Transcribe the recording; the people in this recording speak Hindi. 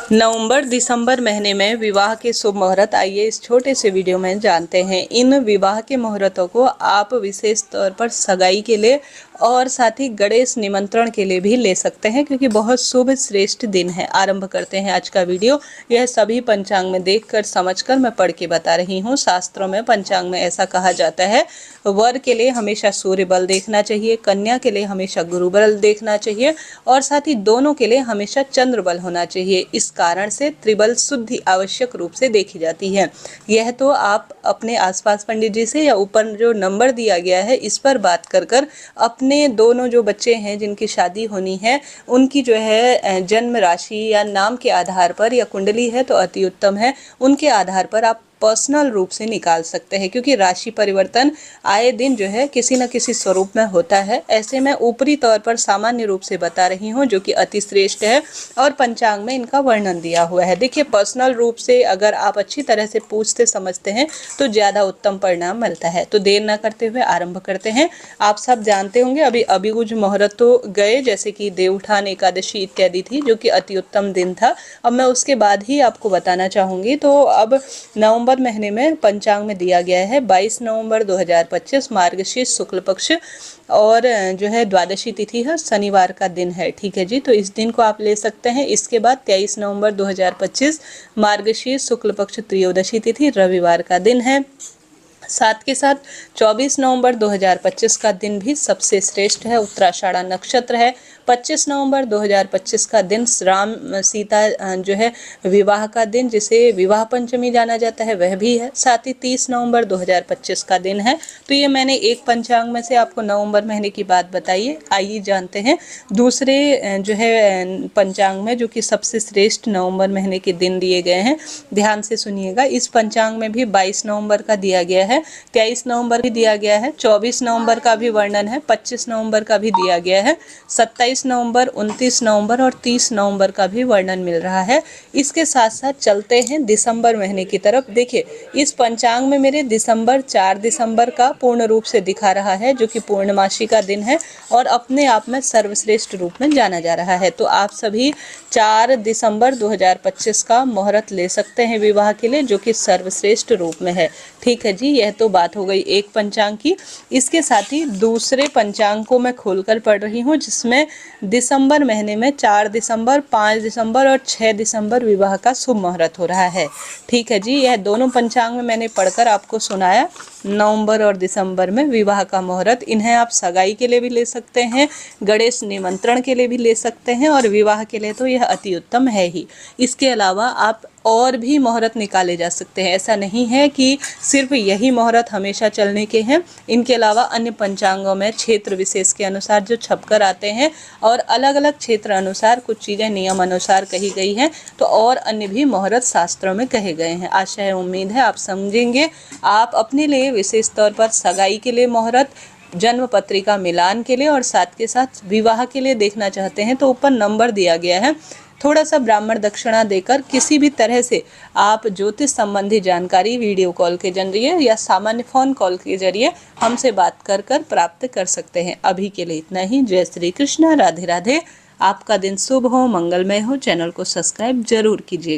नवंबर दिसंबर महीने में विवाह के शुभ मुहूर्त, आइए इस छोटे से वीडियो में जानते हैं। इन विवाह के मुहूर्तों को आप विशेष तौर पर सगाई के लिए और साथ ही गणेश निमंत्रण के लिए भी ले सकते हैं, क्योंकि बहुत शुभ श्रेष्ठ दिन है। आरंभ करते हैं आज का वीडियो। यह सभी पंचांग में देखकर समझकर मैं पढ़ के बता रही हूँ। शास्त्रों में पंचांग में ऐसा कहा जाता है, वर के लिए हमेशा सूर्य बल देखना चाहिए, कन्या के लिए हमेशा गुरु बल देखना चाहिए और साथ ही दोनों के लिए हमेशा चंद्र बल होना चाहिए। इस कारण से त्रिबल शुद्धि आवश्यक रूप से देखी जाती है। यह तो आप अपने आसपास पंडित जी से या ऊपर जो नंबर दिया गया है इस पर बात कर अपने दोनों जो बच्चे हैं जिनकी शादी होनी है उनकी जो है जन्म राशि या नाम के आधार पर, या कुंडली है तो अति उत्तम है, उनके आधार पर आप पर्सनल रूप से निकाल सकते हैं, क्योंकि राशि परिवर्तन आए दिन जो है किसी न किसी स्वरूप में होता है। ऐसे में ऊपरी तौर पर सामान्य रूप से बता रही हूँ जो कि अति श्रेष्ठ है और पंचांग में इनका वर्णन दिया हुआ है। देखिए, पर्सनल रूप से अगर आप अच्छी तरह से पूछते समझते हैं तो ज़्यादा उत्तम परिणाम मिलता है। तो देर न करते हुए आरंभ करते हैं। आप सब जानते होंगे अभी कुछ मुहूर्त तो गए, जैसे कि देवउठान एकादशी इत्यादि थी जो कि अति उत्तम दिन था। अब मैं उसके बाद ही आपको बताना चाहूँगी। तो अब नवंबर महीने में पंचांग में दिया गया है 22 नवंबर 2025 मार्गशीर्ष शुक्ल पक्ष और जो है द्वादशी तिथि है, शनिवार का दिन है। ठीक है जी, तो इस दिन को आप ले सकते हैं। इसके बाद 23 नवंबर 2025 मार्गशीर्ष शुक्ल पक्ष त्रयोदशी तिथि रविवार का दिन है। साथ के साथ 24 नवंबर 2025 का दिन भी सबसे श्रेष्ठ है, उत्तराषाढ़ा नक्षत्र है। 25 नवंबर 2025 का दिन राम सीता जो है विवाह का दिन, जिसे विवाह पंचमी जाना जाता है, वह भी है। साथ ही 30 नवंबर 2025 का दिन है। तो ये मैंने एक पंचांग में से आपको नवंबर महीने की बात बताई है। आइए जानते हैं दूसरे जो है पंचांग में, जो कि सबसे श्रेष्ठ नवंबर महीने के दिन दिए गए हैं। ध्यान से सुनिएगा। इस पंचांग में भी 22 नवंबर का दिया गया है, 23 नवंबर भी दिया गया है, 24 नवंबर का भी वर्णन है, 25 नवंबर का भी दिया गया है, 27 नवंबर, 29 नवंबर और 30 नवंबर का भी वर्णन मिल रहा है। इसके साथ साथ चलते हैं दिसंबर महीने की तरफ। देखिए, इस पंचांग में मेरे दिसंबर 4 दिसंबर का पूर्ण रूप से दिखा रहा है, जो कि पूर्णमासी का दिन है और अपने आप में सर्वश्रेष्ठ रूप में जाना जा रहा है। तो आप सभी 4 दिसंबर 2025 का मुहूर्त ले सकते हैं विवाह के लिए, जो कि सर्वश्रेष्ठ रूप में है। ठीक है जी, यह तो बात हो गई एक पंचांग की। इसके साथ ही दूसरे पंचांग को मैं खोलकर पढ़ रही हूँ, जिसमें दिसंबर महीने में 4 दिसंबर, 5 दिसंबर और 6 दिसंबर विवाह का शुभ मुहूर्त हो रहा है। ठीक है जी, यह दोनों पंचांग में मैंने पढ़कर आपको सुनाया। नवंबर और दिसंबर में विवाह का मुहूर्त, इन्हें आप सगाई के लिए भी ले सकते हैं, गणेश निमंत्रण के लिए भी ले सकते हैं और विवाह के लिए तो यह अति उत्तम है ही। इसके अलावा आप और भी मुहूर्त निकाले जा सकते हैं। ऐसा नहीं है कि सिर्फ यही मुहूर्त हमेशा चलने के हैं। इनके अलावा अन्य पंचांगों में क्षेत्र विशेष के अनुसार जो छपकर आते हैं और अलग अलग क्षेत्र अनुसार कुछ चीज़ें नियम अनुसार कही गई हैं, तो और अन्य भी मुहूर्त शास्त्रों में कहे गए हैं। आशा है, उम्मीद है आप समझेंगे। आप अपने लिए विशेष तौर पर सगाई के लिए मुहूर्त, जन्म पत्रिका मिलान के लिए और साथ के साथ विवाह के लिए देखना चाहते हैं तो ऊपर नंबर दिया गया है। थोड़ा सा ब्राह्मण दक्षिणा देकर किसी भी तरह से आप ज्योतिष संबंधी जानकारी वीडियो कॉल के जरिए या सामान्य फ़ोन कॉल के जरिए हमसे बात कर प्राप्त कर सकते हैं। अभी के लिए इतना ही। जय श्री कृष्ण, राधे राधे। आपका दिन शुभ हो, मंगलमय हो। चैनल को सब्सक्राइब जरूर कीजिए।